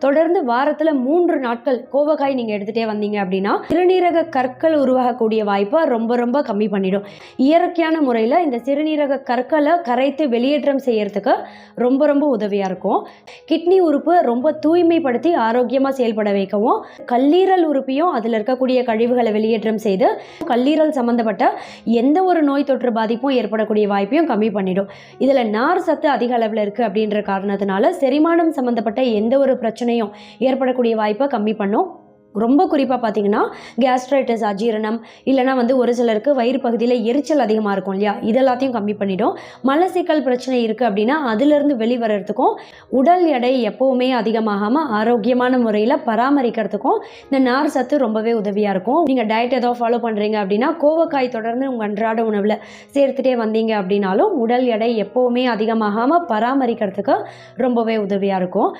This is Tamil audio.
தொடர்ந்து வாரத்தில் 3 நாட்கள் கோவக்காய் நீங்கள் எடுத்துகிட்டே வந்தீங்க அப்படின்னா சிறுநீரக கற்கள் உருவாகக்கூடிய வாய்ப்பை ரொம்ப ரொம்ப கம்மி பண்ணிடும். இயற்கையான முறையில் இந்த சிறுநீரக கற்களை கரைத்து வெளியேற்றம் செய்யறதுக்கு ரொம்ப ரொம்ப உதவியாக இருக்கும். கிட்னி உறுப்பு ரொம்ப தூய்மைப்படுத்தி ஆரோக்கியமாக செயல்பட வைக்கவும், கல்லீரல் உறுப்பையும் அதில் இருக்கக்கூடிய கழிவுகளை வெளியேற்றம் செய்து கல்லீரல் சம்பந்தப்பட்ட எந்த ஒரு நோய் தொற்று பாதிப்பும் ஏற்படக்கூடிய வாய்ப்பையும் கம்மி பண்ணிடும். இதில் நார் சத்து அதிக அளவில் இருக்குது அப்படின்ற காரணத்தினால செரிமானம் சம்பந்தப்பட்ட எந்த ஒரு பிரச்சனையும் ஏற்படக்கூடிய வாய்ப்பை கம்மி பண்ணும். ரொம்ப குறிப்பாக பார்த்தீங்கன்னா கேஸ்ட்ரைட்டிஸ், அஜீரணம், இல்லைனா ஒரு சிலருக்கு வயிறு பகுதியில் எரிச்சல் அதிகமாக இருக்கும் இல்லையா, இதெல்லாத்தையும் கம்மி பண்ணிடும். மலச்சிக்கல் பிரச்சனை இருக்குது அப்படின்னா அதிலிருந்து வெளிவரத்துக்கும், உடல் எடை எப்போவுமே அதிகமாகாமல் ஆரோக்கியமான முறையில் பராமரிக்கிறதுக்கும் இந்த நார் சத்து ரொம்பவே உதவியாக இருக்கும். நீங்கள் டயட் ஏதோ ஃபாலோ பண்ணுறீங்க அப்படின்னா கோவக்காய் தொடர்ந்து உங்கள் அன்றாட உணவில் சேர்த்துட்டே வந்தீங்க அப்படின்னாலும் உடல் எடை எப்போவுமே அதிகமாகாமல் பராமரிக்கிறதுக்கு ரொம்பவே உதவியாக இருக்கும்.